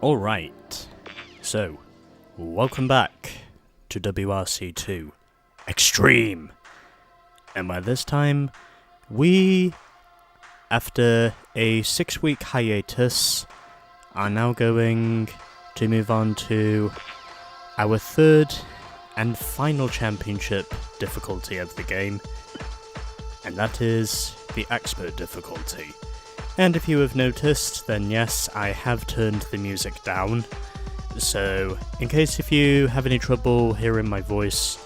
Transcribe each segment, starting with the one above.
Alright, so welcome back to WRC2 Extreme. And by this time, we, after a 6-week hiatus, are now going to move on to our third and final championship difficulty of the game, and that is the expert difficulty. And if you have noticed, then yes, I have turned the music down, so in case if you have any trouble hearing my voice,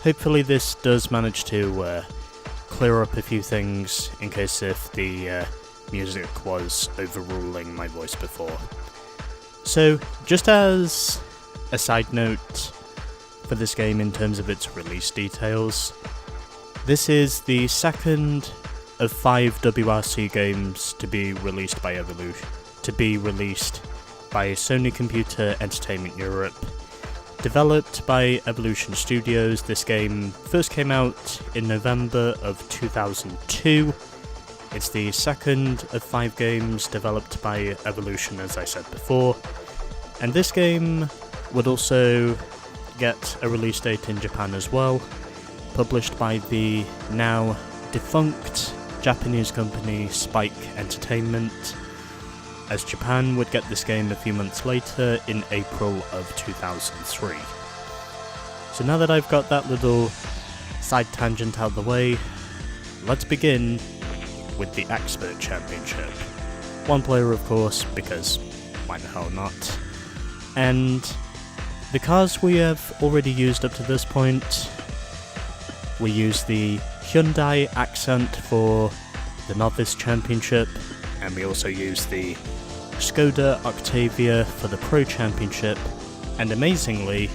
hopefully this does manage to clear up a few things in case if the music was overruling my voice before. So, just as a side note for this game in terms of its release details, this is the second of 5 WRC games to be released by Sony Computer Entertainment Europe. Developed by Evolution Studios, this game first came out in November of 2002. It's the second of 5 games developed by Evolution, as I said before, and this game would also get a release date in Japan as well, published by the now defunct Japanese company Spike Entertainment, as Japan would get this game a few months later in April of 2003. So now that I've got that little side tangent out of the way, let's begin with the Expert Championship. One player, of course, because why the hell not? And the cars we have already used up to this point, we used the Hyundai Accent for the Novice Championship, and we also used the Skoda Octavia for the Pro Championship, and amazingly,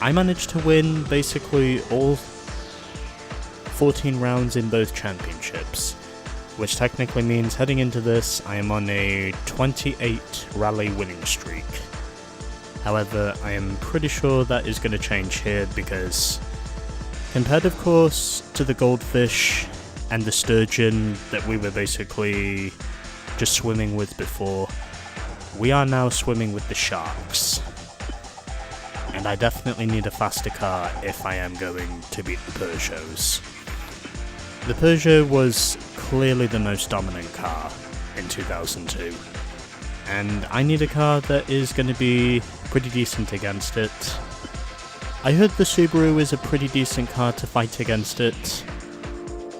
I managed to win basically all 14 rounds in both championships, which technically means heading into this, I am on a 28 rally winning streak. However, I am pretty sure that is going to change here because, compared of course to the goldfish and the sturgeon that we were basically just swimming with before, we are now swimming with the sharks. And I definitely need a faster car if I am going to beat the Peugeots. The Peugeot was clearly the most dominant car in 2002, and I need a car that is going to be pretty decent against it. I heard the Subaru is a pretty decent car to fight against it,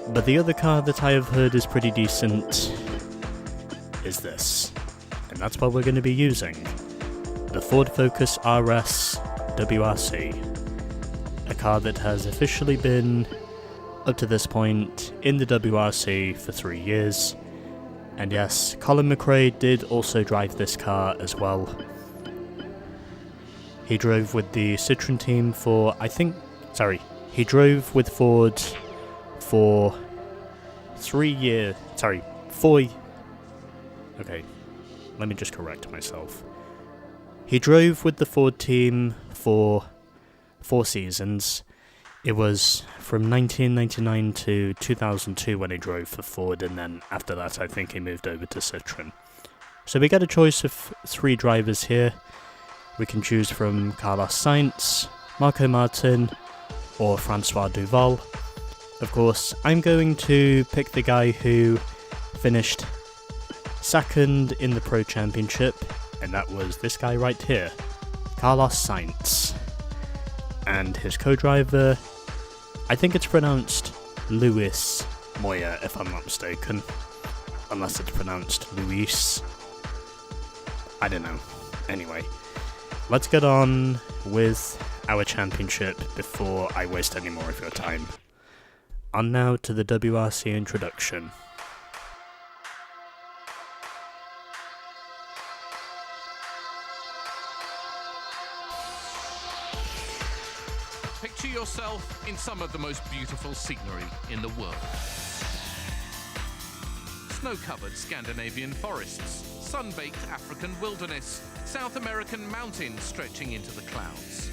but the other car that I have heard is pretty decent is this, and that's what we're going to be using. The Ford Focus RS WRC, a car that has officially been, up to this point, in the WRC for 3 years, and yes, Colin McRae did also drive this car as well. He drove with the Citroën team for, he drove with Ford for 4, okay, let me just correct myself. He drove with the Ford team for 4 seasons. It was from 1999 to 2002 when he drove for Ford, and then after that I think he moved over to Citroën. So we get a choice of 3 drivers here. We can choose from Carlos Sainz, Marco Martin, or Francois Duval. Of course, I'm going to pick the guy who finished second in the Pro Championship, and that was this guy right here, Carlos Sainz. And his co-driver, I think it's pronounced Luis Moya, if I'm not mistaken. Unless it's pronounced Luis. I don't know. Anyway, let's get on with our championship before I waste any more of your time. On now to the WRC introduction. Picture yourself in some of the most beautiful scenery in the world. Snow-covered Scandinavian forests, sun-baked African wilderness, South American mountains stretching into the clouds.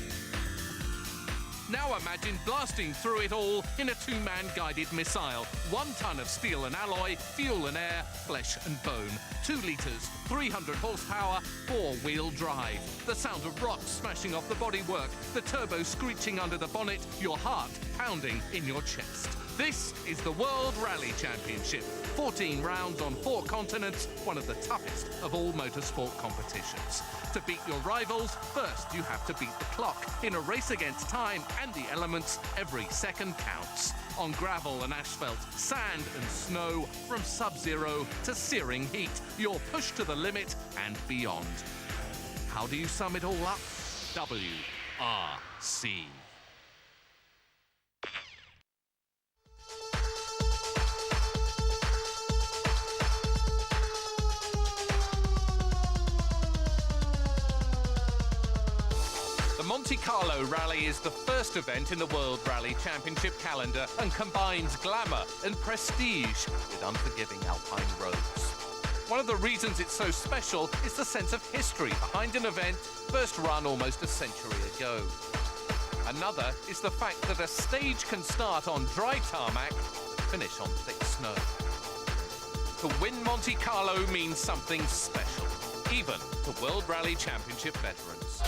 Now imagine blasting through it all in a two-man guided missile. 1 ton of steel and alloy, fuel and air, flesh and bone. 2 litres, 300 horsepower, 4-wheel drive. The sound of rocks smashing off the bodywork, the turbo screeching under the bonnet, your heart pounding in your chest. This is the World Rally Championship. 14 rounds on 4 continents, one of the toughest of all motorsport competitions. To beat your rivals, first you have to beat the clock. In a race against time and the elements, every second counts. On gravel and asphalt, sand and snow, from sub-zero to searing heat, you're pushed to the limit and beyond. How do you sum it all up? WRC. The Monte Carlo Rally is the first event in the World Rally Championship calendar and combines glamour and prestige with unforgiving alpine roads. One of the reasons it's so special is the sense of history behind an event first run almost a century ago. Another is the fact that a stage can start on dry tarmac and finish on thick snow. To win Monte Carlo means something special, even to World Rally Championship veterans.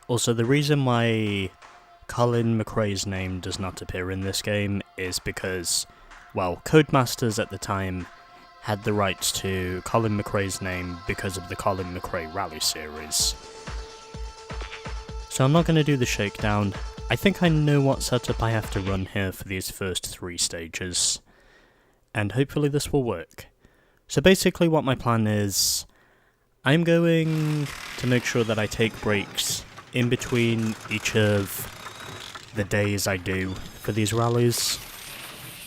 Also, the reason why Colin McRae's name does not appear in this game is because, well, Codemasters at the time had the rights to Colin McRae's name because of the Colin McRae Rally series. So I'm not going to do the shakedown. I think I know what setup I have to run here for these first 3 stages, and hopefully this will work. So basically what my plan is, I'm going to make sure that I take breaks in between each of the days I do for these rallies,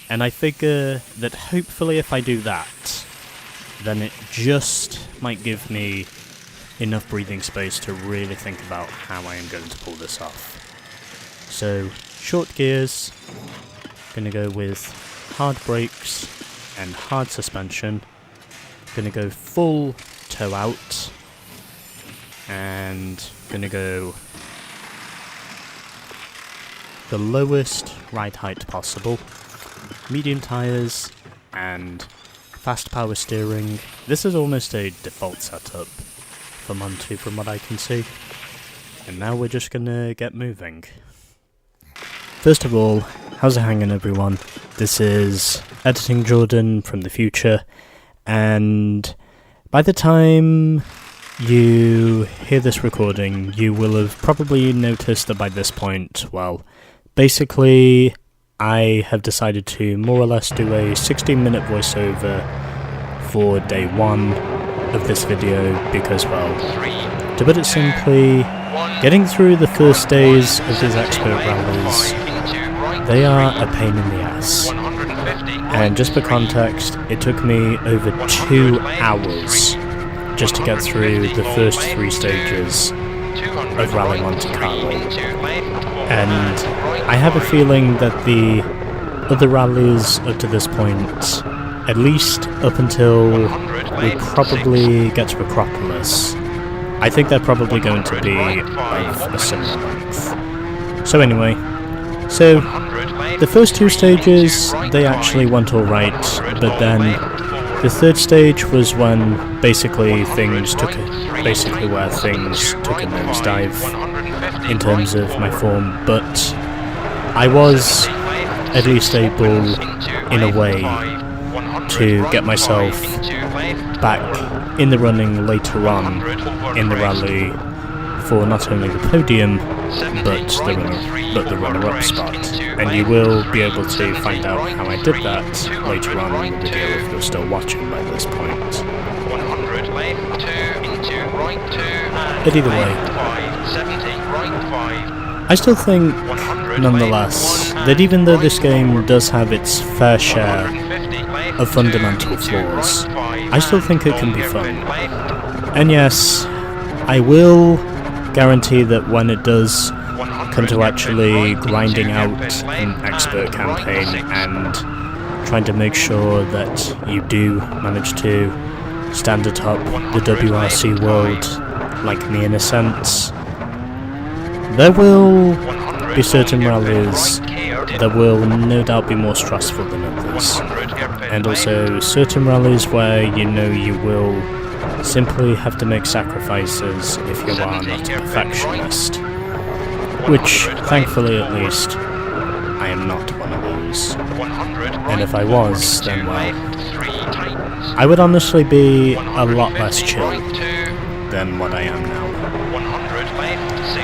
and I figure that hopefully if I do that, then it just might give me enough breathing space to really think about how I am going to pull this off. So, short gears, gonna go with hard brakes and hard suspension, gonna go full toe out, and gonna go the lowest ride height possible, medium tyres, and fast power steering. This is almost a default setup for Monty from what I can see. And now we're just gonna get moving. First of all, how's it hanging everyone? This is Editing Jordan from the future, and by the time you hear this recording, you will have probably noticed that by this point, well, basically, I have decided to more or less do a 16-minute voiceover for day 1 of this video because, well, to put it simply, getting through the first days of these expert rallies, they are a pain in the ass. And just for context, it took me over 2 hours just to get through the first 3 stages of Rally Monte Carlo. And I have a feeling that the other rallies up to this point, at least up until we probably get to Acropolis, I think they're probably going to be of a similar length. So anyway, so the first 2 stages, they actually went alright, but then the 3rd stage was when basically where things took a nosedive in terms of my form, but I was at least able, in a way, to get myself back in the running later on in the rally for not only the podium, but the runner-up spot. And you will be able to find out how I did that later on in the video if you're still watching by this point. But either way, I still think, nonetheless, that even though this game does have its fair share of fundamental flaws, I still think it can be fun. And yes, I will guarantee that when it does come to actually grinding out an expert campaign and trying to make sure that you do manage to stand atop the WRC world like me in a sense, there will be certain rallies that will no doubt be more stressful than others, and also certain rallies where you know you will simply have to make sacrifices if you are not a perfectionist, which, thankfully at least, I am not one of those. And if I was, then well, I would honestly be a lot less chill than what I am now.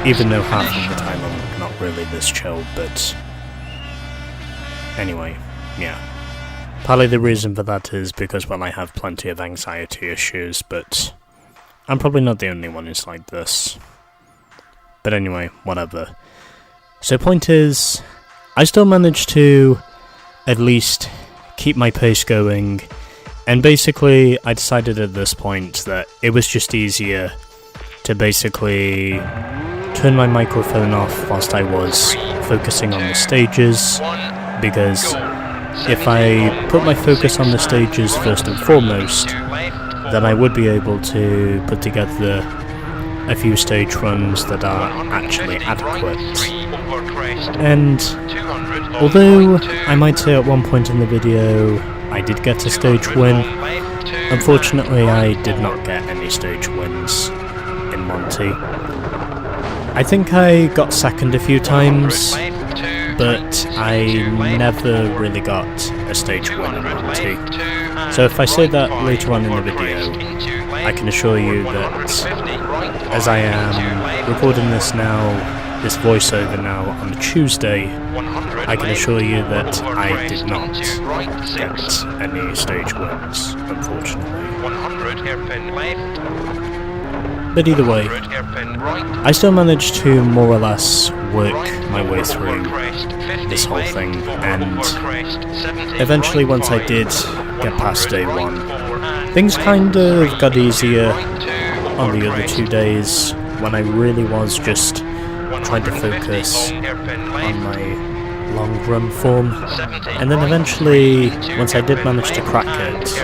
Even though half of the time I'm not really this chill, but anyway, yeah. Partly the reason for that is because, well, I have plenty of anxiety issues, but I'm probably not the only one who's like this. But anyway, whatever. So point is, I still managed to at least keep my pace going, and basically I decided at this point that it was just easier to basically turn my microphone off whilst I was focusing on the stages, because if I put my focus on the stages first and foremost, then I would be able to put together a few stage runs that are actually adequate. And although I might say at one point in the video I did get a stage win, unfortunately I did not get any stage wins in Monty. I think I got second a few times, but I never really got a stage win in Monty. So if I say that later on in the video, I can assure you that as I am recording this now, this voiceover now on Tuesday, I can assure you that I did not get any stage wins, unfortunately. But either way, I still managed to more or less work my way through this whole thing, and eventually once I did get past day one, things kind of got easier on the other 2 days when I really was just trying to focus on my long run form. And then eventually, once I did manage to crack it,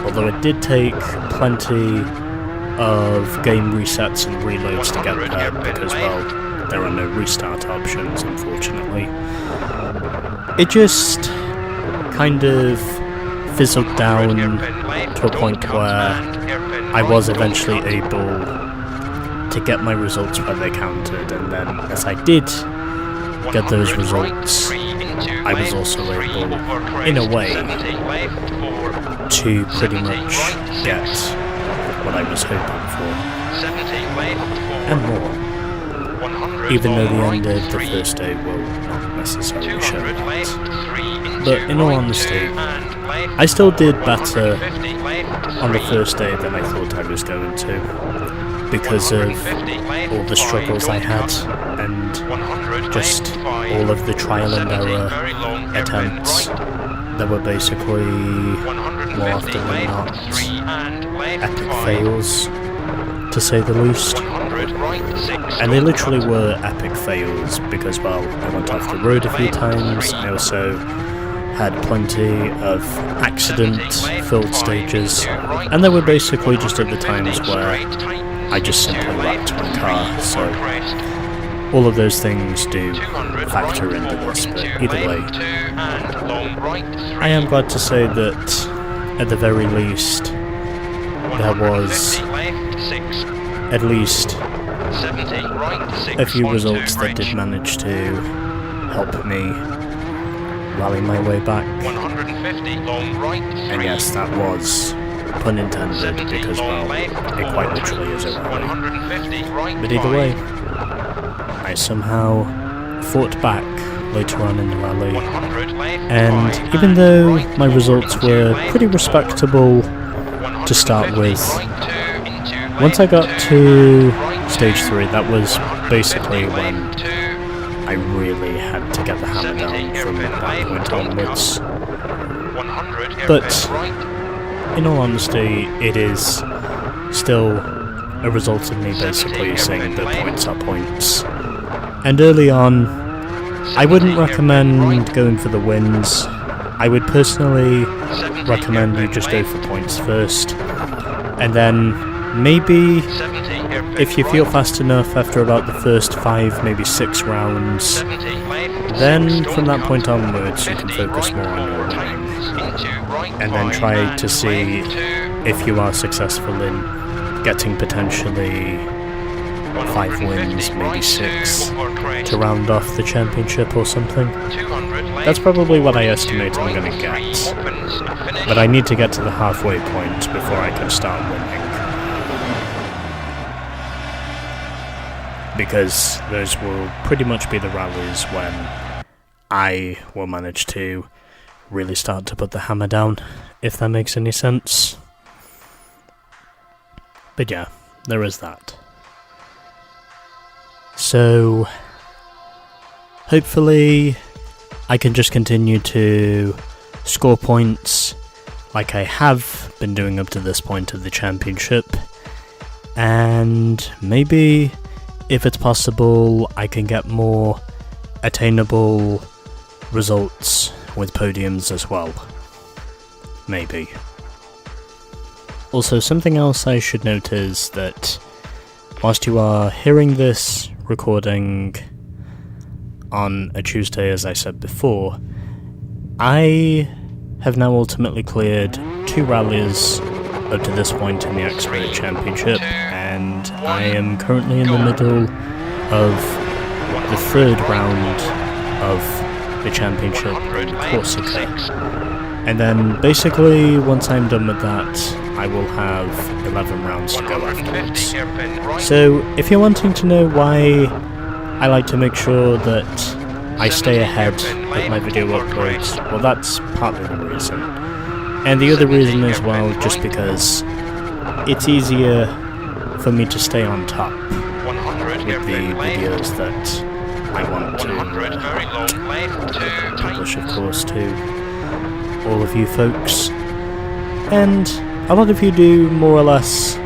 although it did take plenty of game resets and reloads to get there because, well, there are no restart options, unfortunately, it just kind of fizzled down to a point where I was eventually able to get my results where they counted, and then as I did get those results, I was also able, in a way, to pretty much get what I was hoping for, and more, even though the end of the first day will not necessarily show that. But in all honesty, I still did better on the first day than I thought I was going to, because of all the struggles I had, and just all of the trial and error attempts that were basically, more often than not, epic fails, to say the least. And they literally were epic fails because, well, I went off the road a few times. I also had plenty of accident-filled stages, and there were basically just at the times where I just simply wrecked my car, so all of those things do factor into this, but either way, I am glad to say that, at the very least, there was at least a few results that did manage to help me rally my way back. And yes, that was pun intended, because, well, it quite literally is a rally. But either way, I somehow fought back later on in the rally, and even though my results were pretty respectable to start with, once I got to stage 3, that was basically when I really had to get the hammer down from that point onwards. But in all honesty, it is still a result of me basically saying that points are points. And early on, I wouldn't recommend going for the wins. I would personally recommend you just go for points first, and then maybe if you feel fast enough after about the first 5, maybe 6 rounds, then from that point onwards you can focus more on your winning, and then try to see if you are successful in getting potentially 5 wins, maybe 6, to round off the championship or something. That's probably what I estimate I'm going to get, but I need to get to the halfway point before I can start winning, because those will pretty much be the rallies when I will manage to really start to put the hammer down, if that makes any sense. But yeah, there is that. So, hopefully I can just continue to score points like I have been doing up to this point of the championship, and maybe, if it's possible, I can get more attainable results with podiums as well. Maybe. Also, something else I should note is that whilst you are hearing this recording on a Tuesday, as I said before, I have now ultimately cleared 2 rallies up to this point in the Expert Championship, and I am currently in the middle of the 3rd round of the championship in Corsica. And then basically, once I'm done with that, I will have 11 rounds to go afterwards. So, if you're wanting to know why I like to make sure that I stay ahead with my video uploads, well, that's partly the reason. And the other reason as well, just because it's easier for me to stay on top with the videos that I want to publish, of course, to all of you folks. And a lot of you do more or less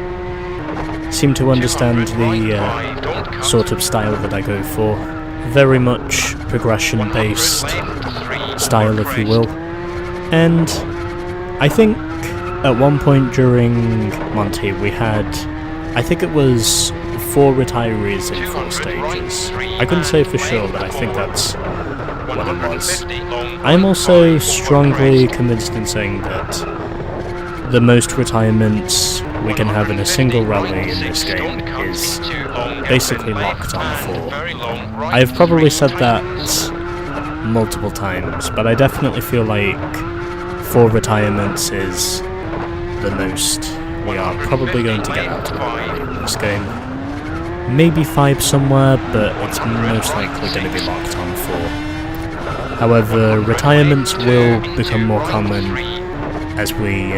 seem to understand the sort of style that I go for. Very much progression-based style, if you will. And I think at one point during Monty we had, I think it was 4 retirees in 4 stages. I couldn't say for sure, but I think that's what it was. I'm also strongly convinced in saying that the most retirements we can have in a single rally in this game is basically locked on 4. I've probably said that multiple times, but I definitely feel like 4 retirements is the most we are probably going to get out of in this game. Maybe 5 somewhere, but it's most likely going to be locked on 4. However, retirements will become more common as we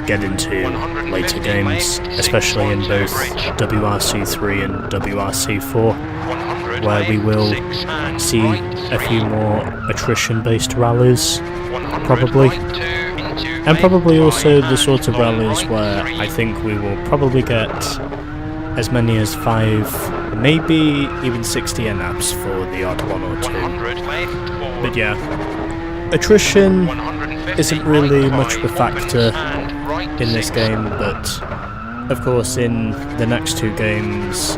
get into later games, especially in both WRC3 and WRC4, where we will see a few more attrition-based rallies, probably. And probably also the sort of rallies where I think we will probably get as many as 5, maybe even 60 NAPs for the odd 1 or 2. But yeah, attrition isn't really much of a factor in this game, but of course in the next 2 games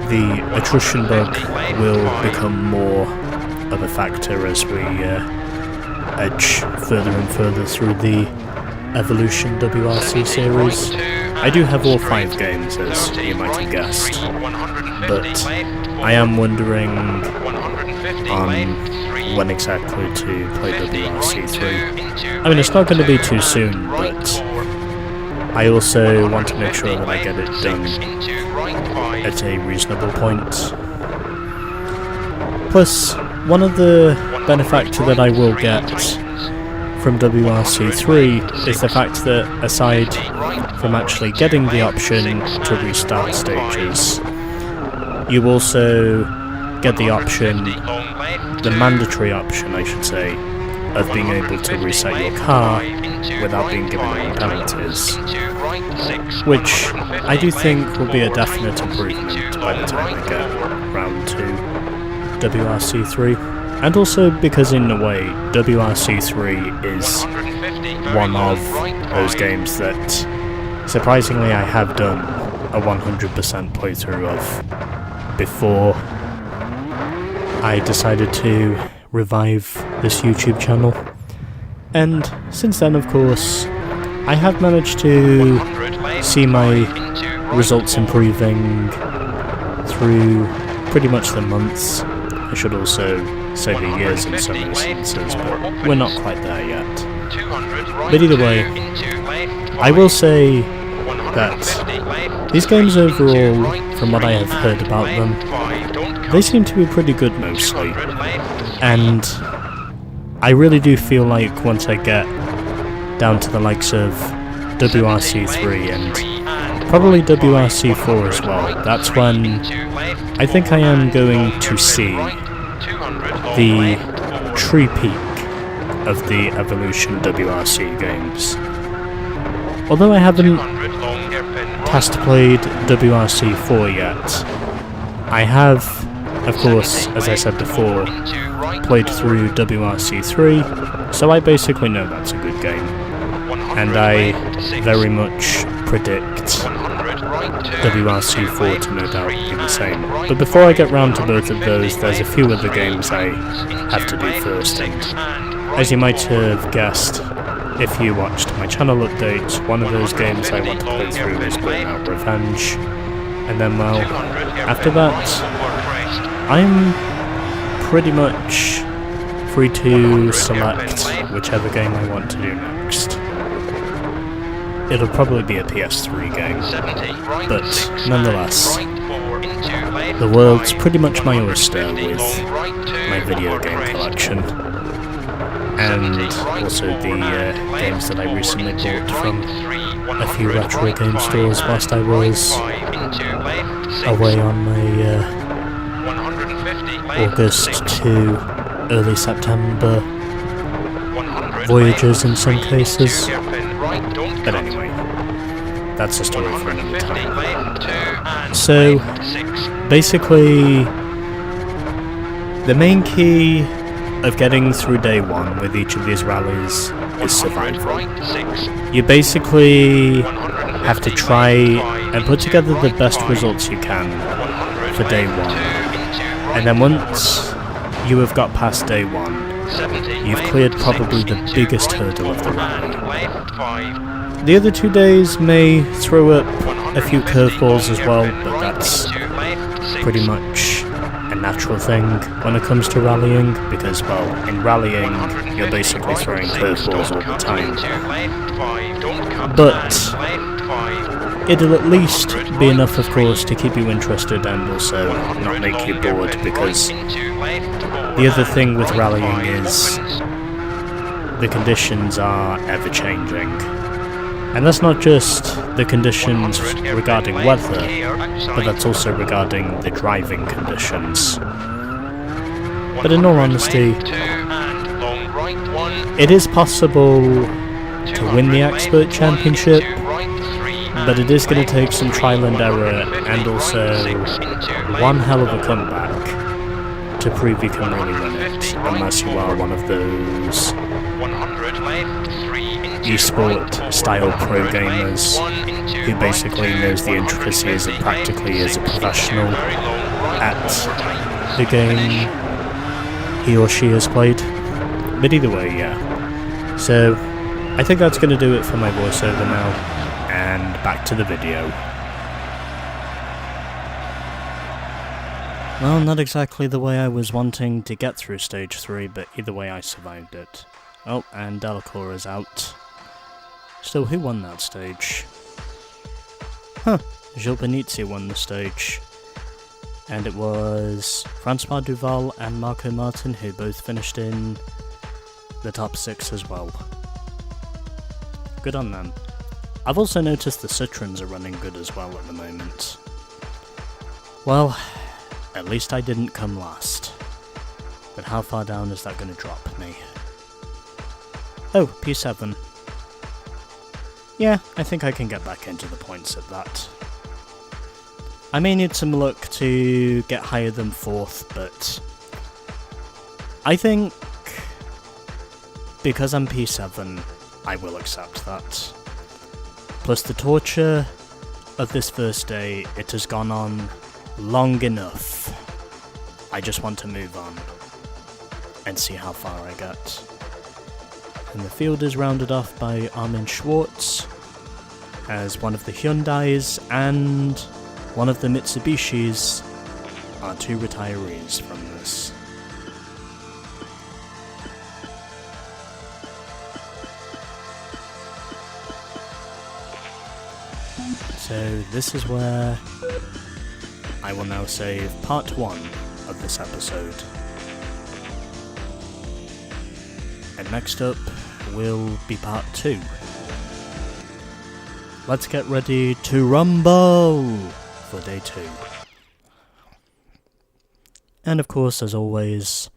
the attrition bug will become more of a factor as we edge further and further through the Evolution WRC series. I do have all 5 games, as you might have guessed, but I am wondering on when exactly to play WRC3. I mean, it's not going to be too soon, but I also want to make sure that I get it done at a reasonable point. Plus, one of the benefactor that I will get from WRC3 is the fact that aside from actually getting the option to restart stages, you also get the option, the mandatory option I should say, of being able to reset your car without being given any penalties, which I do think will be a definite improvement by the time I get round to WRC3. And also because in a way, WRC3 is one of those games that, surprisingly, I have done a 100% playthrough of before I decided to revive this YouTube channel. And since then, of course, I have managed to see my results improving through pretty much the months. I should also say the years in some instances, but we're not quite there yet. But either way, I will say that these games overall, from what I have heard about them, they seem to be pretty good mostly. And I really do feel like once I get down to the likes of WRC3 and probably WRC4 as well, that's when I think I am going to see the true peak of the Evolution WRC games. Although I haven't test played WRC4 yet, I have, of course, as I said before, played through WRC3, so I basically know that's a good game. And I very much predict WRC4 to no doubt be the same. But before I get round to both of those, there's a few other games I have to do first, and as you might have guessed, if you watched my channel update, one of those games I want to play through is Burnout Revenge. And then, well, after that, I'm pretty much free to select whichever game I want to do next. It'll probably be a PS3 game, but nonetheless, the world's pretty much my oyster with my video game collection, and also the games that I recently bought from a few retro game stores whilst I was away on my August to early September voyages in some cases. But anyway, that's a story for another time. So, basically, the main key of getting through day one with each of these rallies is survival. You basically have to try and put together the best results you can for day one. And then once you have got past day one, you've cleared probably the biggest hurdle of the rally. The other 2 days may throw up a few curveballs as well, but that's pretty much a natural thing when it comes to rallying, because, well, in rallying, you're basically throwing curveballs all the time. But it'll at least be enough, of course, to keep you interested and also not make you bored, because the other thing with rallying is the conditions are ever-changing. And that's not just the conditions regarding weather, but that's also regarding the driving conditions. But in all honesty, it is possible to win the Expert Championship, but it is going to take some trial and error and also one hell of a comeback to prove you can really win it, unless you are one of those esport style pro gamers who basically knows the intricacies and practically is a professional at the game he or she has played. But either way, yeah. So I think that's going to do it for my voiceover now, and back to the video. Well, not exactly the way I was wanting to get through stage 3, but either way I survived it. Oh, and Delacour is out. Still, who won that stage? Huh, Gilles Benizzi won the stage. And it was Francois Duval and Marco Martin who both finished in the top 6 as well. Good on them. I've also noticed the Citroens are running good as well at the moment. Well, at least I didn't come last. But how far down is that going to drop me? Oh, P7. Yeah, I think I can get back into the points at that. I may need some luck to get higher than 4th, but I think because I'm P7, I will accept that. Plus the torture of this first day, it has gone on long enough. I just want to move on and see how far I get. And the field is rounded off by Armin Schwartz as one of the Hyundais and one of the Mitsubishis are 2 retirees from this. So this is where I will now save part 1 of this episode. And next up will be part 2. Let's get ready to rumble for day 2. And of course, as always,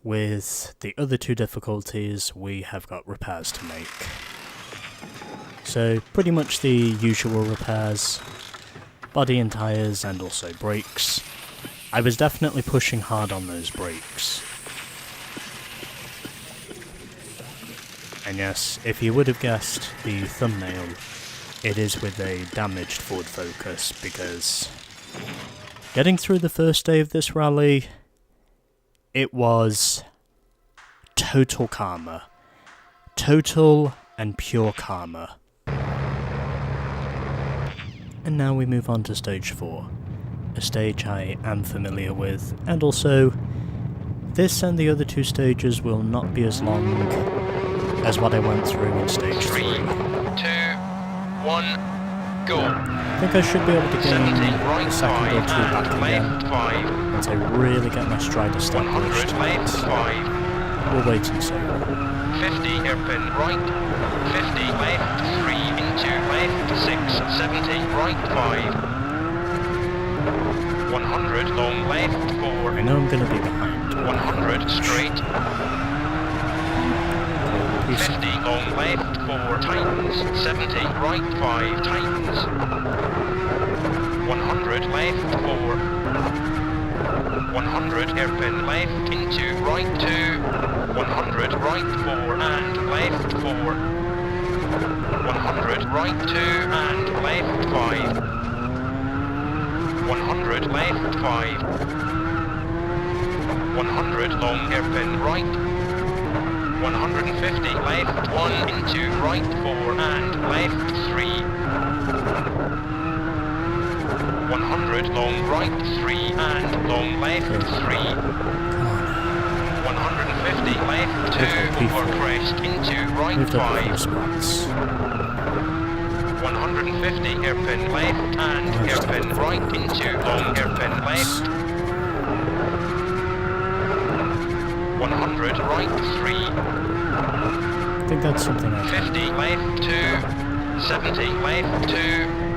with the other 2 difficulties, we have got repairs to make. So, pretty much the usual repairs, body and tyres, and also brakes. I was definitely pushing hard on those brakes. And yes, if you would have guessed the thumbnail, it is with a damaged Ford Focus, because getting through the first day of this rally, it was total karma. Total and pure karma. And now we move on to stage 4, a stage I am familiar with, and also, this and the other 2 stages will not be as long as what I went through in stage 3. 3, 2, 1, go. I think I should be able to gain a second or 2 back again, 5, once I really get my stride established. 100 left 5, We'll wait and see. 50 hairpin right, 50 left 3 into left 6, 70 right 5, 100 long left 4, I know I'm going to be behind. 100 straight, 50 long left 4 tightens, 70 right 5 tightens, 100 left 4, 100 hairpin left into right 2, 100 right 4 and left 4, 100 right 2 and left 5, 100 left 5, 100 long hairpin right, 150 left 1 into right 4 and left 3, 100 long right 3 and long left 3, 150 left 2 over crest into right Moved up a few 5, spots. 150 hairpin left and hairpin right into long hairpin left, 100 right 3, I think that's something I can. 50 left 2, 70 left 2,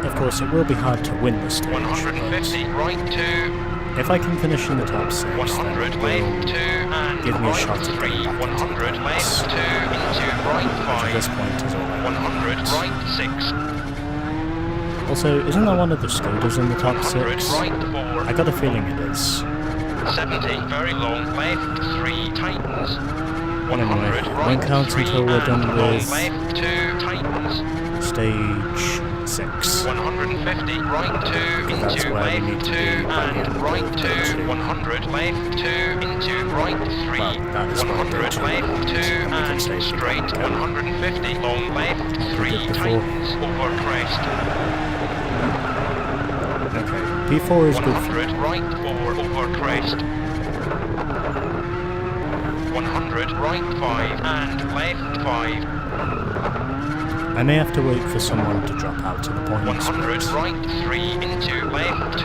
Of course, it will be hard to win this stage, 150 right 2, but if I can finish in the top 6, 100 then left 2 and give me a right shot at 3, getting back into 100 the left points. 2 into right At this 5, point is all I 100 want. right 6, Also, isn't that one of the Skodas in the top 100 6? right I 4, got a feeling it is. 70 very long left 3 tightens, Anyway, 100 won't right count 3 until we're done and long with left 2 tightens, stage 6. 150 right 2 That's into where we need left to 2 be by the end and of right day 2, two. 100 left 2 into right 3, Well, that is where day 100 2 left 2 can and safely straight, go. 150 long left 3 did before. tightens over crest, Okay, P4 is good for 100 right 4 over crest, 100 right 5 and left 5, I may have to wait for someone to drop out to the point. 100 right 3 into left 2,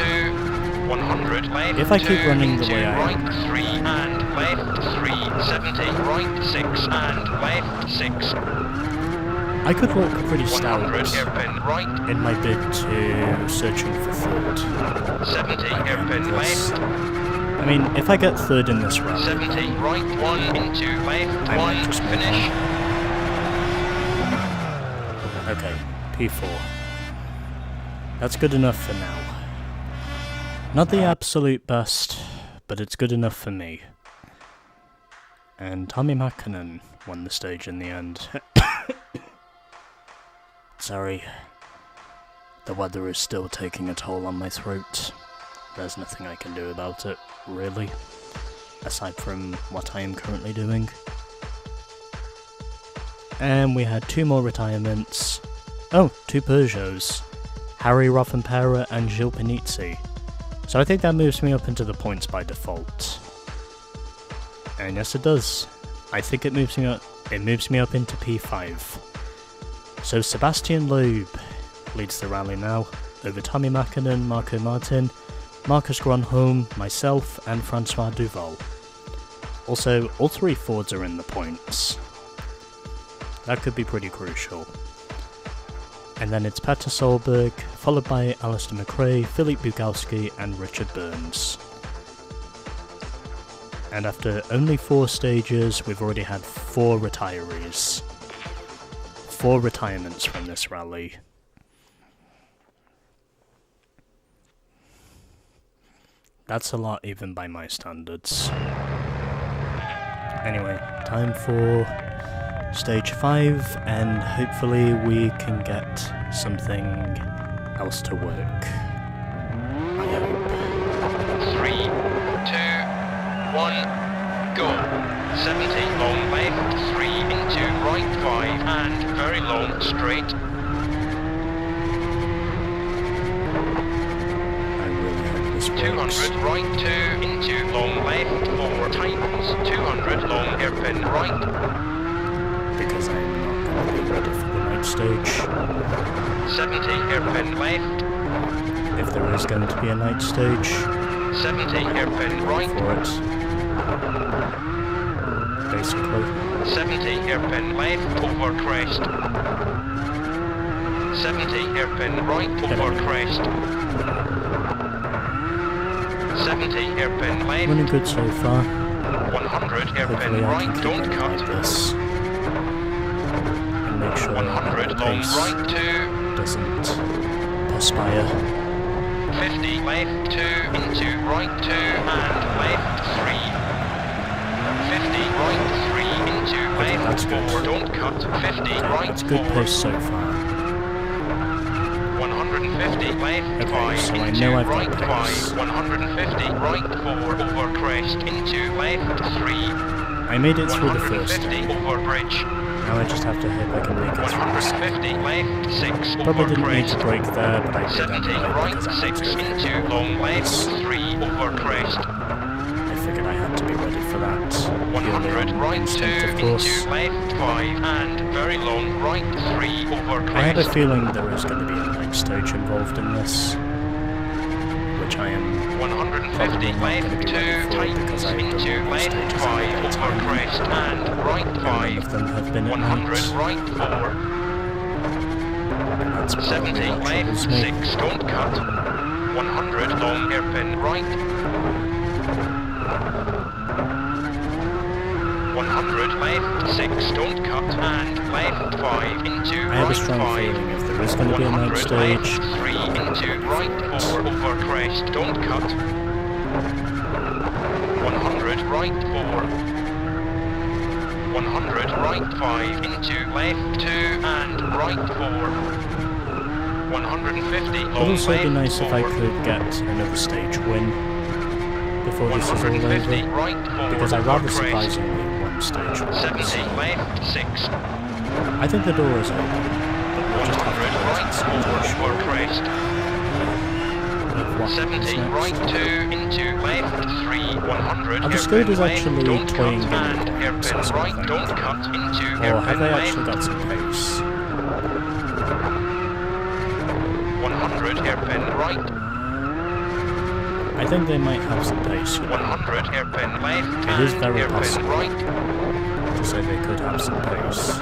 100 left If I keep 2 running the into way I am. right 3 and left 3, 70 right 6 and left 6, I could look pretty 100 stout hairpin right, in my bid to searching for third. 70 hairpin This- left, I mean, if I get third in this round, 70 right 1 into left I might 1, just move finish, okay, P4. That's good enough for now. Not the absolute best, but it's good enough for me. and Tommy Mäkinen won the stage in the end. Sorry, the weather is still taking a toll on my throat. There's nothing I can do about it, really, aside from what I am currently doing. And we had 2 more retirements. Oh, 2 Peugeots. Harry Rothenpera and Gilles Panizzi. So I think that moves me up into the points by default. And yes, it does. I think it moves me up into P5. So Sebastian Loeb leads the rally now, over Tommy Mäkinen, Marco Martin, Marcus Gronholm, myself, and Francois Duval. Also, all 3 Fords are in the points. That could be pretty crucial. And then it's Petter Solberg, followed by Alistair McRae, Philippe Bugowski, and Richard Burns. And after only 4 stages, we've already had 4 retirees. 4 retirements from this rally. That's a lot even by my standards. Anyway, time for stage 5, and hopefully we can get something else to work. I hope. 3, 2, 1, go. 70 long left, 3 into right 5 and very long straight. I really hope this works. 200 right 2 into long left 4 tightens. 200 long hairpin right. Because I'm not going to be ready for the night stage. 70 hairpin left. If there is going to be a night stage, 70 hairpin right. for it. Basically. 70 hairpin left over crest. 70 hairpin right over crest. 70 hairpin left. Running good so far. 100 hairpin Hopefully I can right, keep don't it cut. like this. And make sure 100 that long the pace right 2. doesn't perspire. 50 left 2 into right 2 and left 3. 50 right 3 into Okay, left that's good. 4, don't cut. 50 Okay, right that's 4. good pace so far. 150 left Okay, 5 so I into know I've got right pace. 5. 150 right 4 over crest into left 3. I made it through the first 150 time. over bridge. Now I just have to hope I can make it through the second. 150 left 6 Probably over didn't need to crest. break there, but I did 70 anyway right because I 6 wanted to into get long left this. 3 over crest. I figured I had to be ready for that. 100 Purely on right 2 instinct, of course. into left 5 and very long right 3 over crest. I had a feeling there was going to be a night stage involved in this, which I am 150 probably not going to left be 2 ready for tightens because I've done into all these left stages 5 in the over daytime. crest and right None of 5. them have been at 100 night, right 4. and that's 70 probably what left troubles me. 6 don't cut. 100 long hairpin right. 100 left 6 don't cut and left 5 into I have a right strong 5. feeling if there is going to be a night 100 stage, left 3 into right 4 over crest don't cut. 100 right 4. 100 right 5 into left 2 and right 4. 150 it would long also be left nice if I 4. could get another stage win before this is all 150 over, right 4 because I over rather crest. surprisingly won stage 1. 70 left 6. I think the door is open, but we'll just have 100 to wait and right see 4 over crest. what 70 happens right next. 2 into left 3. 100 Are the Skodas left, actually don't toying cut in and points or hairpin right something? don't cut into Or have hairpin they left. actually got some pace? 100 hairpin right. I think they might have some pace, you know, 100 hairpin left It is and very hairpin possible. right. to say they could have some pace.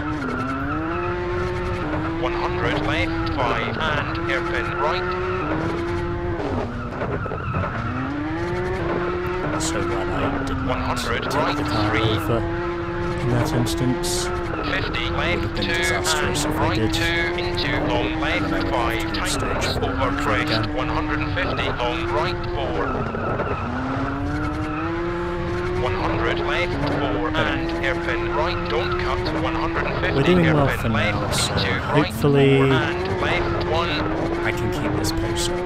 100 left 5 and hairpin right. So glad I did not 100 take right the car 3. over in that instance. 50 Would have left been 2 disastrous and if I right did. 2 into long And then I left would 5 have to do tightens stage 4 over crest. again. 150 long right 4. 100 left 4 and hairpin right, don't cut. 150 We're doing well hairpin for now, left so into right hopefully 4 and left 1. I can keep this pace up.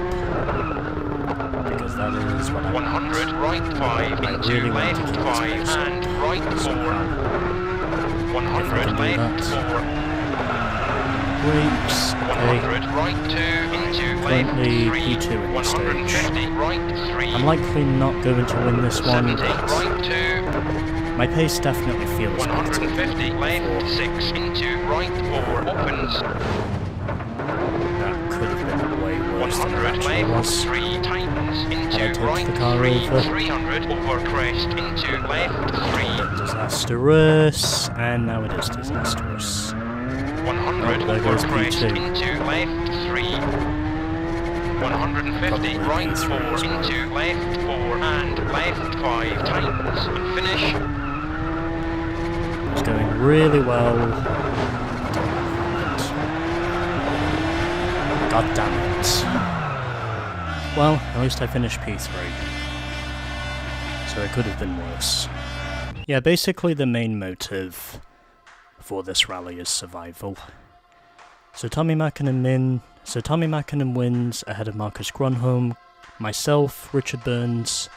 Because that is what I 100 right 5 into really want to left keep this 5 pace up. and right 4. Somehow. 100 do left that. 4. Brakes, okay. 100 right 2 into Currently left 3. P2 in the stage. 150 right 3. I'm likely not going to win this one, 70 but right 2. my pace definitely feels better. 150 left 6 into right 4 opens. That could have been way worse than it 100 actually left was. 3 tightens Had I into tipped right the car 3. over. 300 over crest into left 3. Disastrous, and now it is disastrous. 100 there over goes crest P2. into left 3. 150 Probably right P3 4 as well. into left 4 and left 5 tightens and finish. It's going really well. God damn it. Well, at least I finished P3. So it could have been worse. Yeah, basically the main motive for this rally is survival. So Tommi Mäkinen wins ahead of Marcus Grönholm, myself, Richard Burns,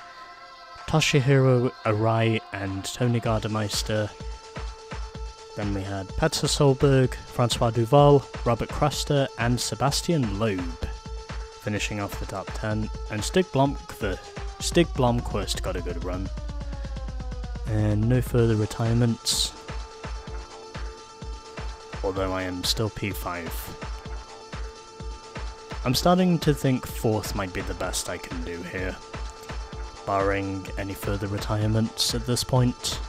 Toshihiro Arai and Tony Gardemeister. Then we had Petter Solberg, Francois Duval, Robert Craster and Sebastian Loeb finishing off the top 10, and Stig Blomqvist got a good run. And no further retirements, although I am still P5. I'm starting to think 4th might be the best I can do here, barring any further retirements at this point.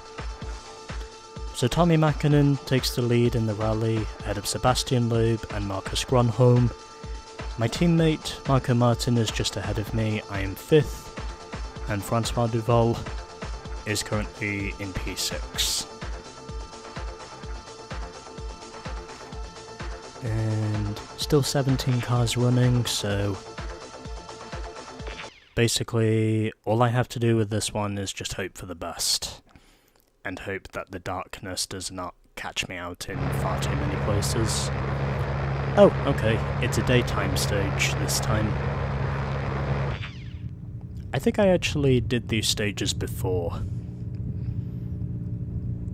So Tommi Mäkinen takes the lead in the rally ahead of Sebastian Loeb and Marcus Grönholm. My teammate Marco Martin is just ahead of me, I am 5th, and Francois Duval is currently in P6. And still 17 cars running, so basically all I have to do with this one is just hope for the best. And hope that the darkness does not catch me out in far too many places. Oh, okay, it's a daytime stage this time. I think I actually did these stages before.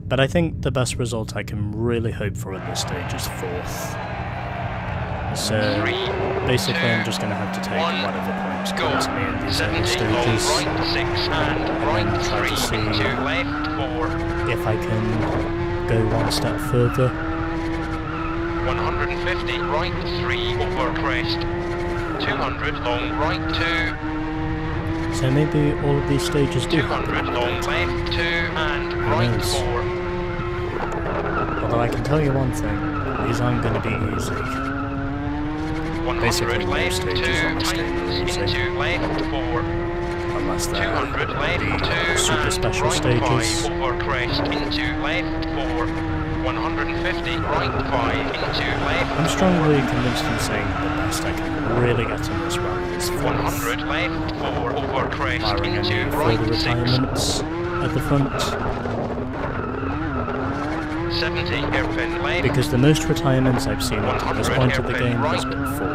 But I think the best result I can really hope for at this stage is 4th. So, basically I'm just going to have to take whatever points come to me in these early stages, and then try to see if I can go one step further. 150 right 3 over crest. 200 long right 2. So maybe all of these stages do 200 long left 2 and right knows? 4. Although I can tell you one thing, these aren't going to be easy. 100 Basically, left most 2 stages almost tightens easy. into left 4. Unless they're 200 left 2 the super and special right stages. 5 over crest into left 4. 150 right 5 into left. I'm strongly convinced in saying the best I can really get in this rally is 4th, 100 left 4 over crest barring into any right further 6. retirements at the front. 70 hairpin left. Because the most retirements I've seen up to this 100 point of the hairpin game has right. been 4.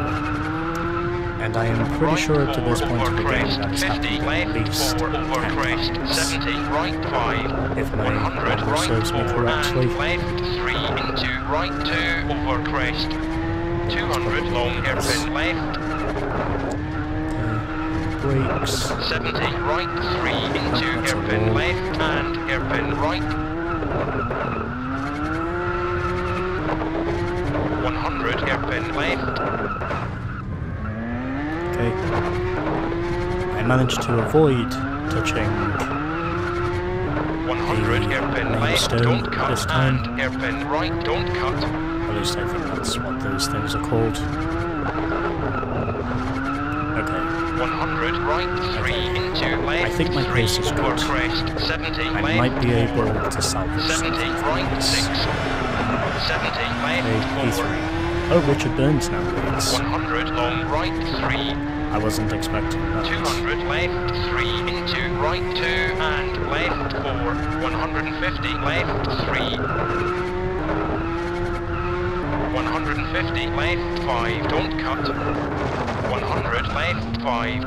And I am pretty sure up to this point of the game that has 50 happened at left least 4 over 10 crest. times. 70 right 5. If my 100 memory right serves me 4 correctly. and left 3 into right 2 over crest. 200 long hairpin left. Brakes. 70 right 3 into That's a hairpin wall. left and hairpin right. 100 hairpin left. Okay. I managed to avoid touching 100 hairpin left, milestone don't cut, this time. and hairpin right, don't cut. At least I think that's what those things are called. Okay. 100 right 3 into left. I think my pace is 3 over good. crest. 70 I left. might be able to salvage 70 something from right this. 6. 70 left Okay, 4. P3. Oh, Richard Burns now leads. 100 long right 3. I wasn't expecting that. 200 left 3 into right 2 and left 4. 150 left 3. 150 left 5. Don't cut. 100 left 5.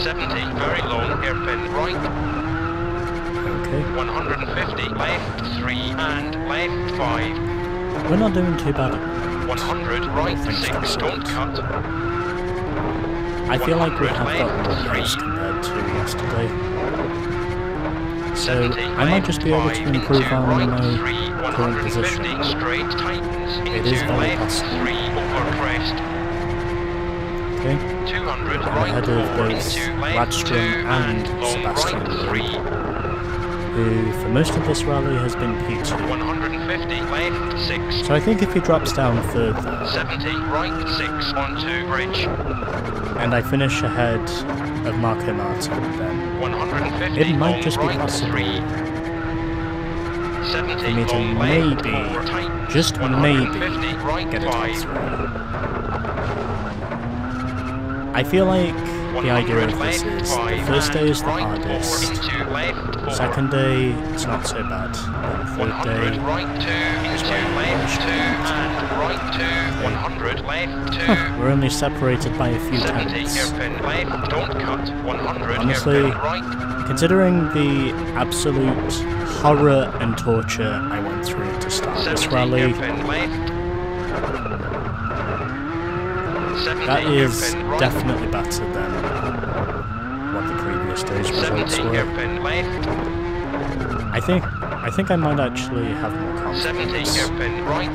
70 very long hairpin right. Okay. 150 left 3 and left 5. We're not doing too bad. 100 right 6. Don't cut. I feel like we have 100 got more left pace 3. compared to yesterday. So 70 I might just be able left to 5 improve into on right my 3. current 150 position. straight tightens It into is very left possible. 3 over crest. Okay. 200 I'm right ahead of 4 both into left 2 Radstrom and long Sebastian right Loeb, 3. who for most of this rally has been P2. 150 left 6. So I think if he drops down further, 70 right 6 onto bridge. and I finish ahead of Marco Martin, then 150 it might long just be right possible 3. 70 for me to long left maybe, 4 tightens. just maybe, 150 right get a top 5. 3. I feel like the idea of this is the first day is the hardest, second day it's not so bad, then third 100 day right 2 into left 2 and right 2. 100 left 2. we're only separated by a few 70 tenths. hairpin left. Don't cut. 100 Honestly, hairpin right. Considering the absolute horror and torture I went through to start 70 this rally, hairpin left. 70 that is hairpin right. definitely better than what the previous day's results 70 were. hairpin left. I think I might actually have more 70 confidence hairpin right.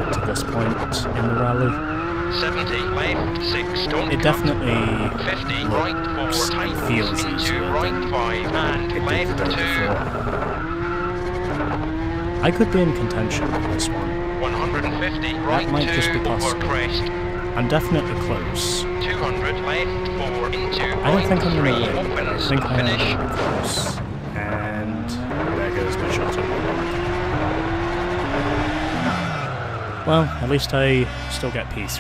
up to this point in the rally. 70 left 6. Don't It cut. definitely 50 right 4 looks and tightens feels into easier right than 5 and it did left the day 2. before. I could be in contention with this one. 150 right might just 2 be over possible. crest. I'm definitely close. 200 left 4 into I don't right think I'm 3 going to win, but I opens. think I am Finish. going to be close. And there goes my shot at well, at least I still get P3.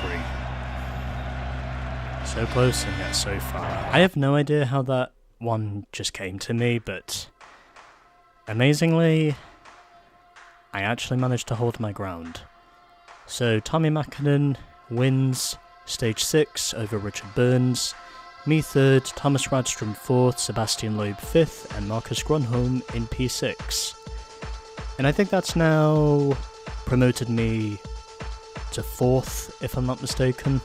So close and yet so far. I have no idea how that one just came to me, but amazingly, I actually managed to hold my ground. So Tommy Mäkinen wins stage 6 over Richard Burns, me 3rd, Thomas Radstrom 4th, Sebastian Loeb 5th, and Marcus Grönholm in P6. And I think that's now promoted me to 4th, if I'm not mistaken.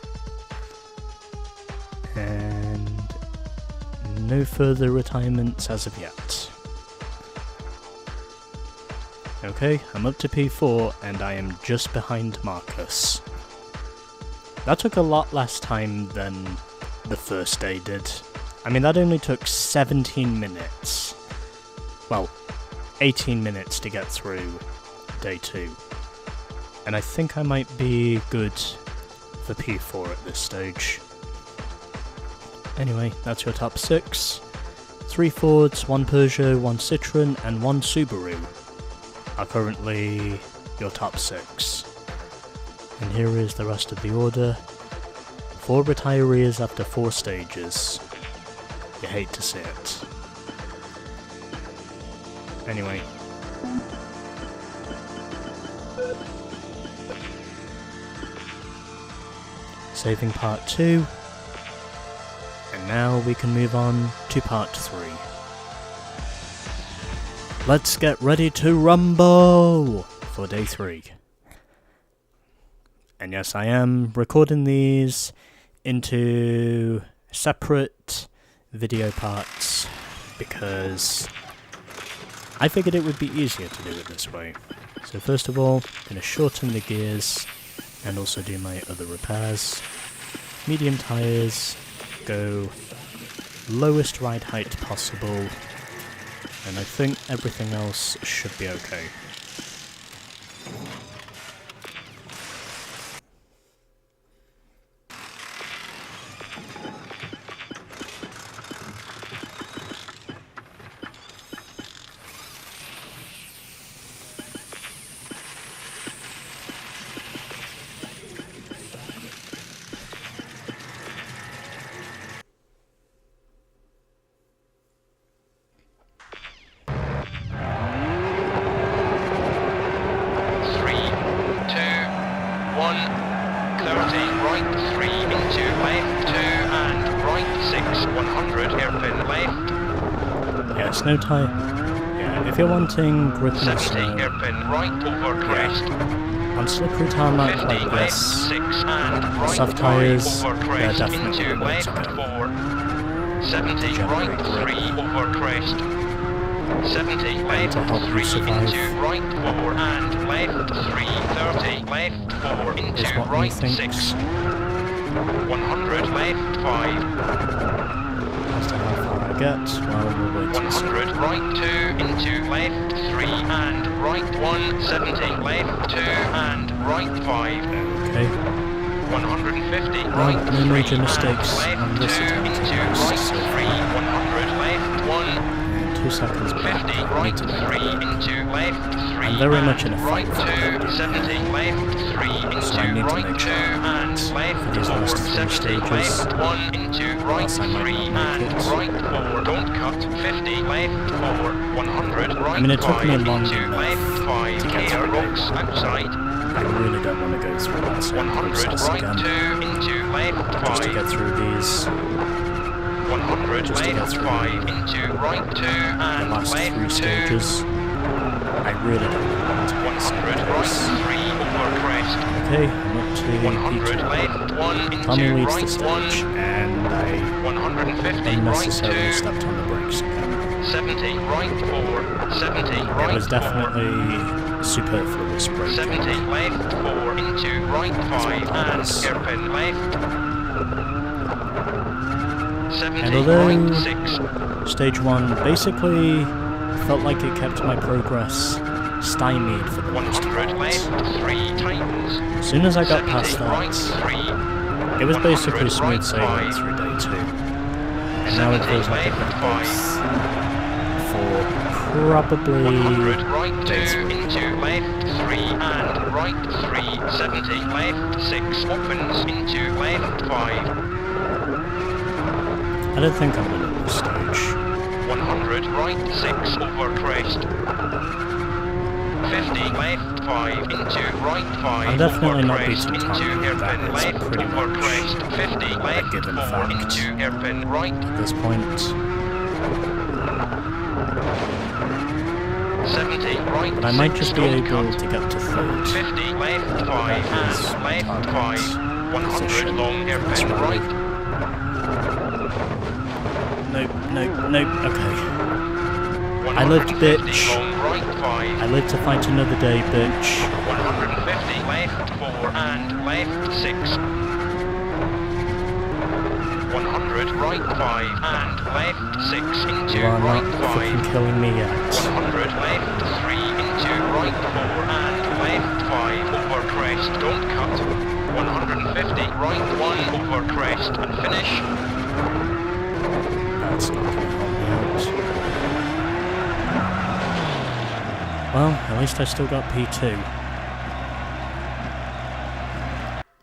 And no further retirements as of yet. Okay, I'm up to P4 and I am just behind Marcus. That took a lot less time than the first day did. I mean, that only took 17 minutes. Well, 18 minutes to get through day 2. And I think I might be good for P4 at this stage. Anyway, that's your top 6. 3 Fords, 1 Peugeot, 1 Citroën, and 1 Subaru are currently your top 6. And here is the rest of the order. 4 retirees after 4 stages. You hate to see it. Anyway. Saving part 2. And now we can move on to part 3. Let's get ready to rumble for day 3. And yes, I am recording these into separate video parts because I figured it would be easier to do it this way. So first of all, I'm going to shorten the gears and also do my other repairs. Medium tyres, go lowest ride height possible, and I think everything else should be okay. 1, 30, right 3 into left 2 and right 6, 100, hairpin left. Yeah, snow type. Yeah, if you're wanting grip and 70, snow, hairpin right over crest. on slippery tarmac 50, like left this, 6 and right soft 5 tyres, over they're crest definitely into the way left to go. 4. 70, right Generate 3 over crest. 70, left to help you 3 survive. into right 4 and left 3, 30, left 4 Is into what right he thinks. 6. 100, left 5. As to how far I get while we're waiting. 100, right 2 into left 3 and right 1, 70, left 2 and right 5. Okay. 150, Well, right no 3 major and mistakes on left 2 this attempt into at right this, so 3, 100, left 1. And 2 seconds back. 50, I need right to make 3 that. into left 3 I'm very and much in a right fight for 2, 70, left 3 into So I need to right make 2 sure and for left these 4, last 3 70, stages, left 1 into right else I might 3 not make and it. right 4, don't cut, 50, left 4, 100, right I mean, it took 5 me long into enough left 5, to get gear through rocks outside, I really don't want to go through that same 100, process right again. 2 into left Just to 5. get through these 100, just to get left through 5 into right 2 the and last 3 left 2. stages. I really don't want to get 100, right place. 3 over crest. Okay, I'm up to 100, P2. left 1 Tommy into leads the right stage, 1. and I 150, right unnecessarily 2. stepped on the brakes again. 70, right 4. 70, It right was 4. definitely superfluous braking. 70, left 4 into right 5 and hairpin left. 70, And although right 6. Stage 1 basically felt like it kept my progress stymied for the most 100, part. left 3 tightens. As soon as I got 70, past right that, 3. it was 100, basically smooth right sailing 5. through day 2. And now it 70, feels like a left good 5. place for probably 100, right 2 day 3. into left 3 and right 3, 70, left 6, opens into left 5. I don't think I'm winning this stage. 100, right 6 over crest. 50, left 5 into right 5 I'm definitely over not crest beating into Tommy. hairpin That is left pretty over much crest. 50, left given 4 fact. into hairpin right. At this point, 70, right but I might 6, just be don't able cut. to get to 3rd. 50, left 5 That is and my left target 5. 100, position. long That's hairpin right. right. Nope, okay. I lived, 150, bitch. long right 5. I live to fight another day, bitch. 150, left 4 and left 6. 100, right 5 and left 6 into You are not right 5. fucking killing me yet. 100, left 3 into right 4 and left 5 over crest, don't cut. 150, right 1 over crest and finish. That's not gonna help me out. Well, at least I still got P2.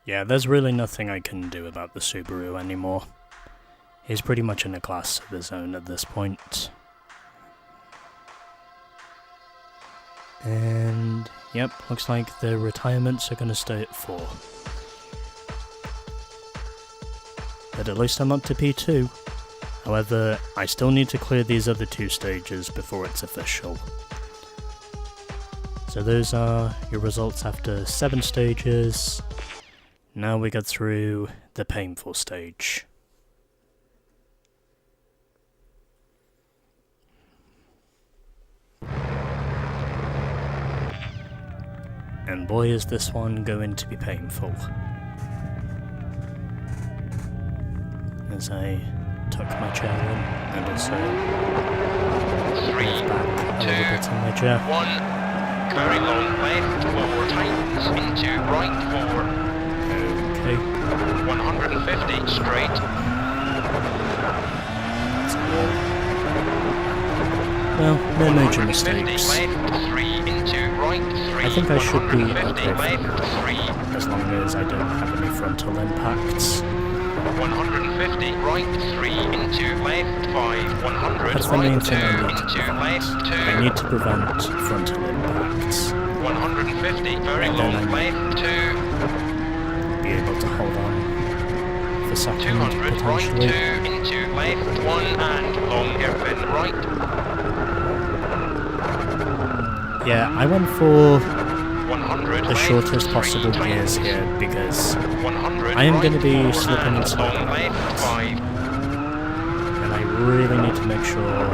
Yeah, there's really nothing I can do about the Subaru anymore. He's pretty much in a class of his own at this point. And yep, looks like the retirements are gonna stay at 4. But at least I'm up to P2. However, I still need to clear these other 2 stages before it's official. So those are your results after 7 stages. Now we get through the painful stage. And boy is this one going to be painful. As I tuck my chair in and also 3, move back a little bit in my chair. 1, very long left 4, tightens into right 4. Okay, 150, straight. that's all. Well, no major 150, mistakes. left 3 into right 3. I think I should be 150, okay for left 3. as long as I don't have any frontal impacts. 150, right 3 into left 5. 100, That's the main right 2 thing I need to into prevent. left 2. I need to prevent frontal impacts. 150, very And then long I- left 2. the second 200 right, 2 potentially. into left, 1 and long hairpin right. Yeah, I went for 100 the shortest possible gears here because 100 I am going to right, be 4 slipping and and sliding long left, around, 5. and I really need to make sure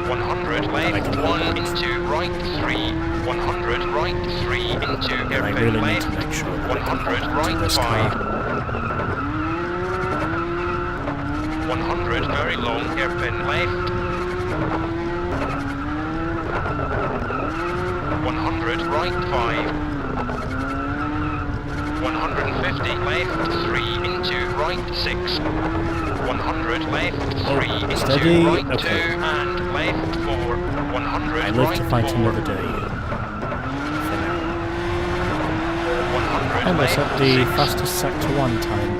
100 left, 1 into right, 3. 100 right, 3 into that I hairpin really need left. to make sure that I can 100 hold on to right, this 5. car. 100 very long hairpin left. 100 right, 5. 150 left, 3 into right, 6. 100 left, 3 into steady, right, 2 okay. and left, 4. 100 I live right, to fight 4. another day. For now. 100 And I left, set the 6. fastest sector 1 time.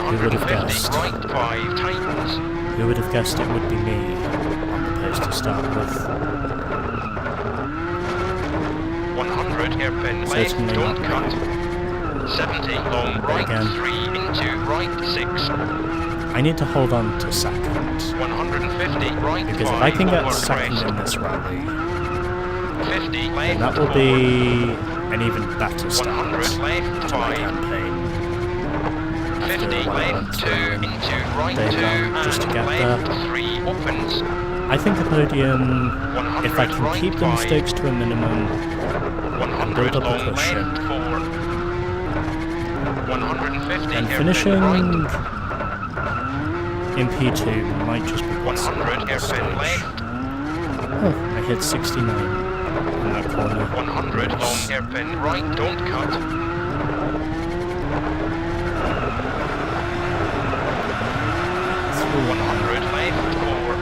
Who would have 150 guessed? right, 5 tightens. Who would have guessed it would be me on the pace to start with? 100 hairpin left, Certainly don't not. cut. 70 long right, Again. 3 into right, 6. I need to hold on to second, 150 right, because 5 if I can get over second crest. in this rally, 50 then left, that will 4. be an even better start 100 left, to my 5. campaign. 50 After what I went left, 2 through into right, day 2 one, just to and get left, there. 3 opens. I think the podium, 100 if I can right, keep the 5. mistakes to a minimum, 100 build up a long cushion. left, 4. 150 then hairpin finishing right. in P2 might just be possible 100 at this hairpin stage. left. Oh, I hit 69 in that corner. 100 long Nice. hairpin right, don't cut. 100 left, 4.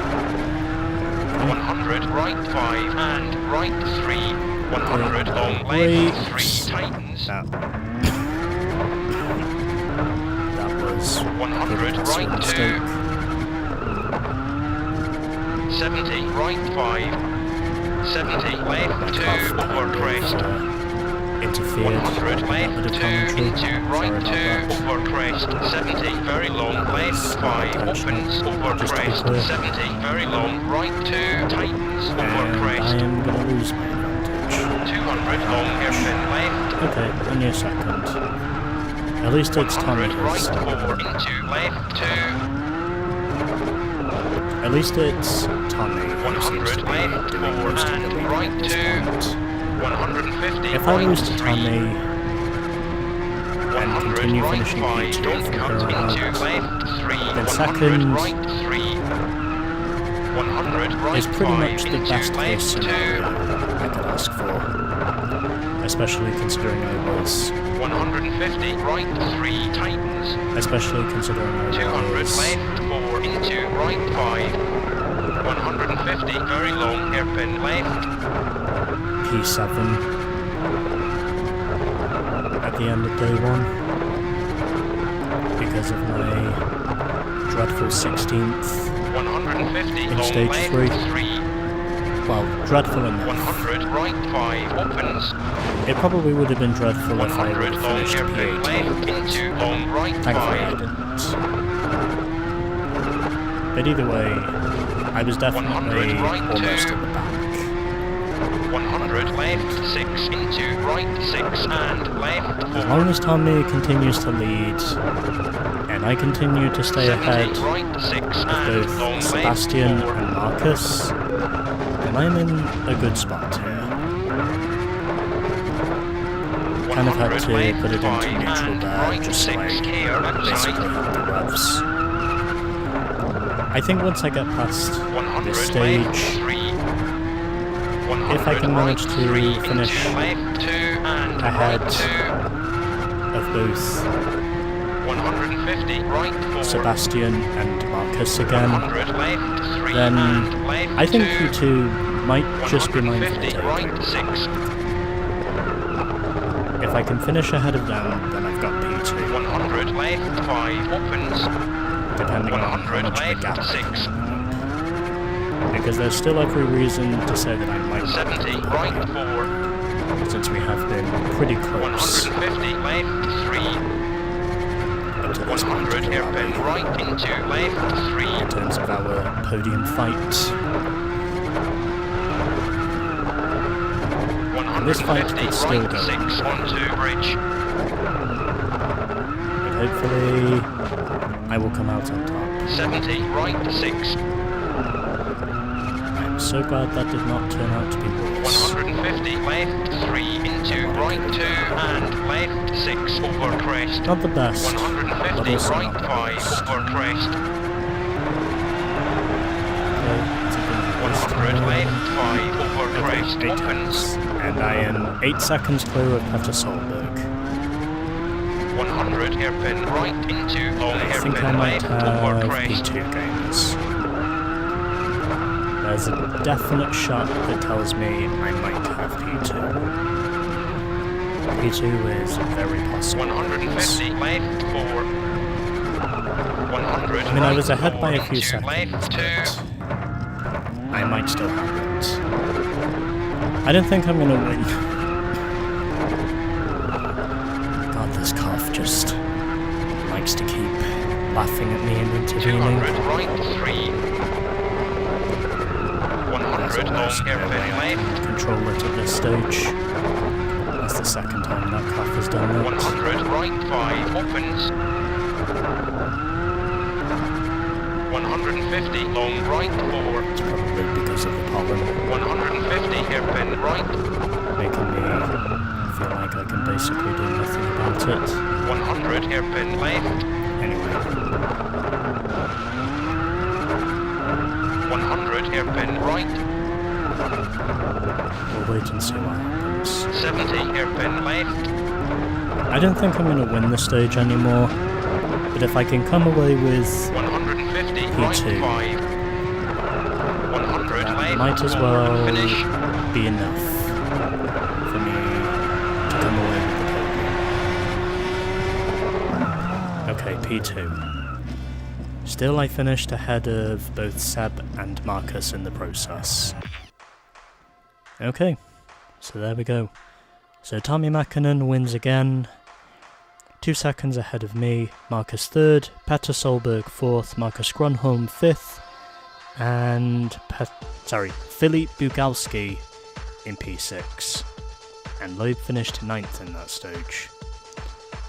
100 right, 5 and right, 3. 100 long left, 3 tightens. That was 100 a right, 2. mistake. 70 right, 5. 70 left, 2 over crest. Interfered 100 with left, the 2 commentary. into Sorry right, about 2 that. over crest. 70 very long left, 5 opens over Just to be crest. clear. 70 very long right, 2 tightens over And I crest. am going to lose my advantage. 200 long hairpin left. Okay, only a second. At least it's Tommy 100 right, who's 4 into left, 2. At least it's Tommy who seems to 100 be left, doing 4 most of the and leading right, at this 2. point. 150 If I right, lose to 3. Tommy and 100 continue right, finishing 5, P2 don't from cut here on into out, left, 3. then 100 second right, 3. 100 right, is pretty 5 much the into best case left, 2. scenario I could ask for. Especially considering I was... 150 right, 3 tightens. Especially considering I 200 was... left, 4 into right, 5. 150 very long hairpin left. P7 at the end of day 1 because of my dreadful 16th 150 in long stage left, 3. 3. Well, dreadful enough. 100 right, 5 opens. It probably would have been dreadful if I 100 would have long finished hairpin left P8. into long right, Thankfully I 5. didn't. But either way, I was definitely 100 right, almost 2. at the back. 100 left, 6 into right, 6 and left, 4. As long as Tommy continues to lead, and I continue to stay 70 ahead right, 6 of and long both Sebastian left, 4. and Marcus, then I'm in a good spot here. Kind of had 100 to left, put it into 5 neutral and there, right, just so 6 I care outside. basically had the revs. I think once I get past 100 this left, stage, 3. if I can manage to finish left, 2 and ahead right, 2. of both 150 right, 4. Sebastian and Marcus again, 100 left, 3 then and left, I think 2. P2 might just be mine for the 150 right, taking. 6. If I can finish ahead of them, then I've got P2, 100 left, 5 opens. depending on how 100 much of a left, gap I 6. can. Because there's still every reason to say that I might 70 right, 4. since we have been pretty close. 150 left, 3. to this point of 100 the hairpin rally right into left 3. in terms of our podium fight. And this fight 150 could still right go 6 onto bridge. but hopefully I will come out on top. 70 right 6. I'm so glad that did not turn out to be worse. 150 left 3 into right 2 and left 6 over crest. Not the best, but 150 also right not the 5 worst. over crest. Okay, it's a good 100 left 5 over crest. Eight Opens. and I am 8 seconds clear of Petter Solberg. 100 hairpin right into long I think I hairpin might left over have crest. P2 games. There's a definite shot that tells me I might have P2. P2 is very possible. 150 left 4. 100 I mean, I was right ahead by a 4 few into seconds, left 2. but I might still have it. I don't think I'm gonna win. God, this cough just likes to keep laughing at me and intervening. 200 right 3. 100 long hairpin left. Control it at this stage. That's the second time that cough has done that. 100 right 5 opens. 150 long right 4. It's probably because of the pollen 150 hairpin right. making me feel like I can basically do nothing about it. 100 hairpin left. Anyway, 100 hairpin right. we'll wait and see what happens. 70 hairpin left. I don't think I'm going to win the stage anymore, but if I can come away with 150 right P2, 5. 100 that left. might as 4 well finish. be enough for me to come away with the podium. Okay, P2. Still, I finished ahead of both Seb and Marcus in the process. Okay, so there we go. So Tommy Mäkinen wins again. 2 seconds ahead of me, Marcus 3rd, Petter Solberg 4th, Marcus Grönholm 5th, and Philippe Bugalski in P6. And Loeb finished 9th in that stage,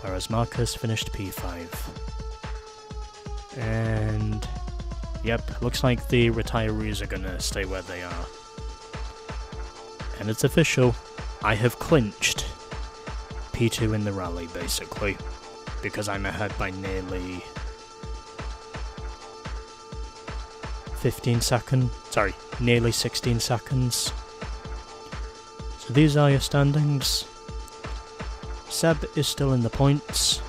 whereas Marcus finished P5. And yep, looks like the retirees are gonna stay where they are. And it's official, I have clinched P2 in the rally, basically, because I'm ahead by nearly 16 seconds. So these are your standings. Seb is still in the points,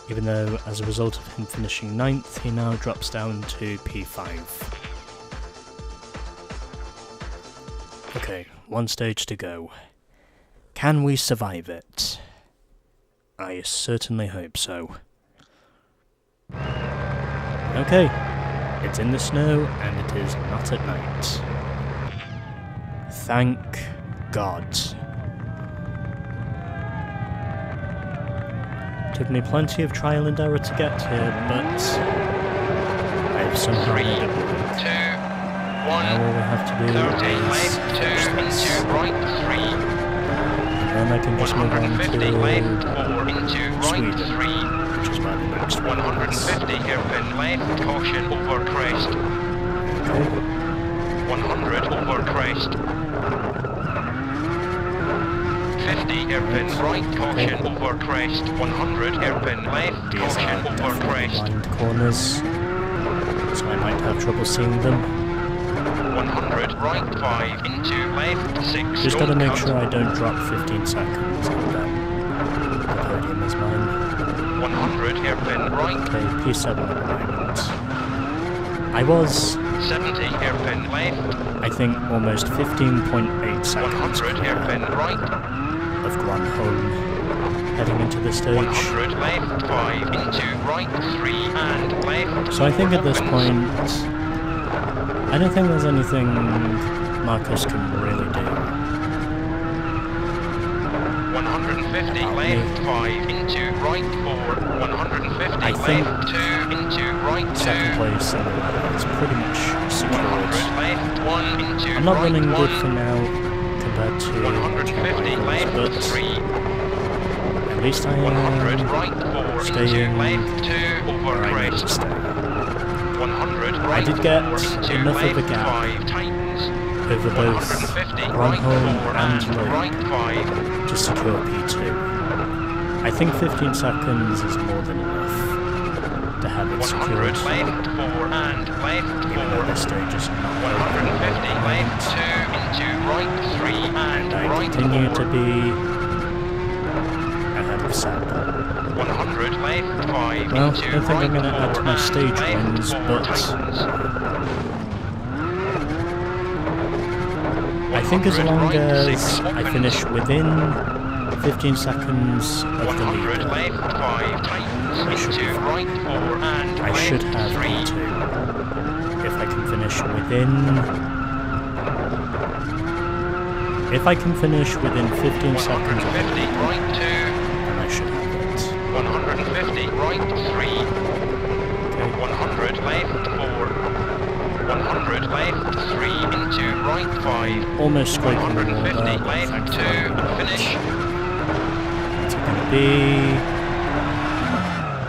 even though as a result of him finishing 9th, he now drops down to P5. Okay, one stage to go. Can we survive it? I certainly hope so. Okay, it's in the snow and it is not at night. Thank God. Took me plenty of trial and error to get here, but I have somehow 3, 2, 1. made it work. Now all we have to do 30 is left 2 finish this. into right 3. And then I can just move on 150 to left 4 into right Sweden, 3. which is where the next one is. 150 hairpin left, caution over crest. Okay. 100 over crest. 50 hairpin right, caution over crest. 100 hairpin left, These caution are over definitely crest. blind corners, so I might have trouble seeing them. 100 right 5 into left 6. Just gotta don't make cut. sure I don't drop 15 seconds and then the podium is mine. 100 hairpin right. Okay, P7 at the moment. I was, 70 hairpin left. I think, almost 15.8 seconds 100 hairpin right. of Grönholm heading into the stage. 100 left 5 into right 3 and left. So I think at this opens. point, I don't think there's anything Marcus can really do. 150 left 5 into right 4, 150 I think left 2 into right 2, second place in the ladder is pretty much 100 secured. left 1 into I'm not right running 1, good for now compared to 150 left but 3, at least I 100 am right 4 staying into left 2 over where I need to crest, stay. 100 I right did get 4 into enough left of a gap 5 tightens, over both 150 right 4 Ronholm and and Loeb right 5, to secure P2. I think 15 seconds is more than enough to have it 100 secured. left 4 and left 4. Even though this stage is not 150 left 2 into right 3 and I right continue 4. to be ahead of Seb. 100 left 5 Well, I into don't think right I'm going to 4 add to my and stage left wins, 4 but tightens. I think as 100 long right as 6 I opens. finish within 15 seconds of the 100 leader, left 5 tightens should be into fine. right 4 and I should left have 3. P2. If I can finish within... If I can finish within 15 seconds of the 150 leader, right 2, then I should have it. 150 right 3, Okay. 100 left 4, 100 left 3 into right 5, Almost scraping the wall 150 there, but left 2 thankfully and finish. What's it gonna be?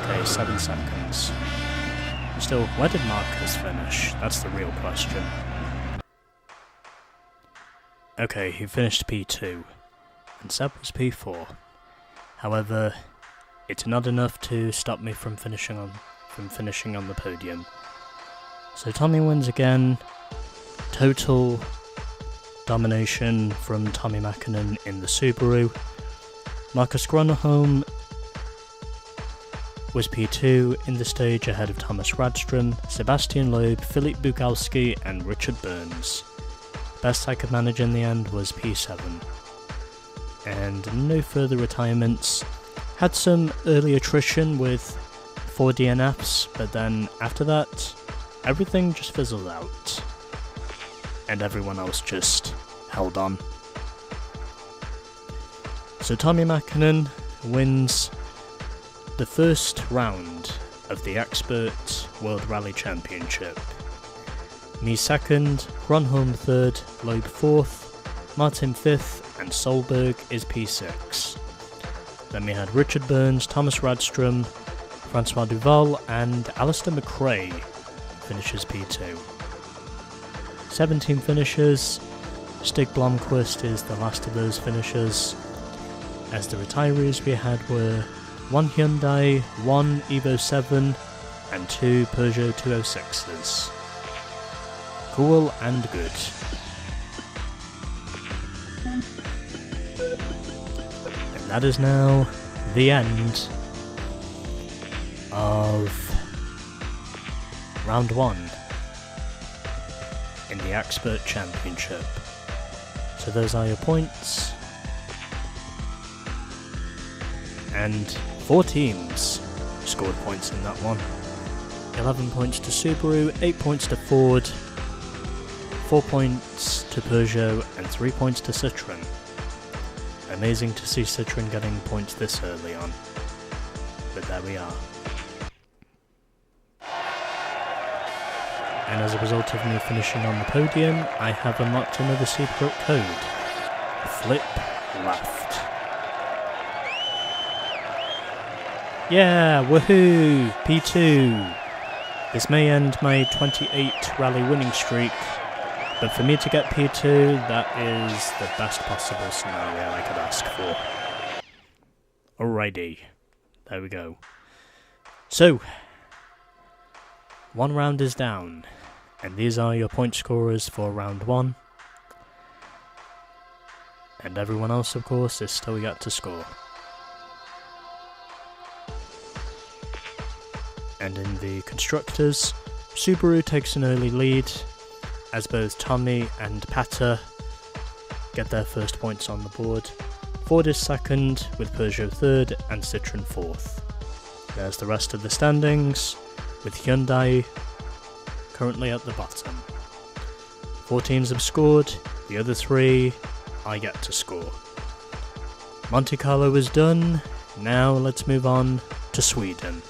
Okay, 7 seconds. Still, where did Marcus finish? That's the real question. Okay, he finished P2, and Seb was P4. However, it's not enough to stop me from finishing on the podium. So Tommy wins again. Total domination from Tommy Mäkinen in the Subaru. Marcus Gronholm was P2 in the stage ahead of Thomas Radstrom, Sebastian Loeb, Philippe Bugalski and Richard Burns. Best I could manage in the end was P7. And no further retirements. Had some early attrition with 4 DNFs, but then after that, everything just fizzled out. And everyone else just held on. So Tommy Mäkinen wins the first round of the Expert World Rally Championship. Me second, Gronholm third, Loeb fourth, Martin fifth, and Solberg is P6. Then we had Richard Burns, Thomas Radstrom, Francois Duval, and Alistair McRae finishes P2. 17 finishers. Stig Blomqvist is the last of those finishers. As the retirees we had were 1 Hyundai, 1 Evo 7, and 2 Peugeot 206s. Cool and good. And that is now the end of round 1 in the Expert Championship. So those are your points. And 4 teams scored points in that one. 11 points to Subaru, 8 points to Ford, 4 points to Peugeot, and 3 points to Citroën. Amazing to see Citroën getting points this early on. But there we are. And as a result of me finishing on the podium, I have unlocked another secret code. Flip left. Yeah, woohoo! P2! This may end my 28 rally winning streak, but for me to get P2, that is the best possible scenario I could ask for. Alrighty, there we go. So, 1 round is down, and these are your point scorers for round 1. And everyone else, of course, is still yet to score. And in the Constructors, Subaru takes an early lead, as both Tommy and Patter get their first points on the board. Ford is second, with Peugeot third, and Citroën fourth. There's the rest of the standings, with Hyundai currently at the bottom. 4 teams have scored, the other 3 I get to score. Monte Carlo is done, now let's move on to Sweden.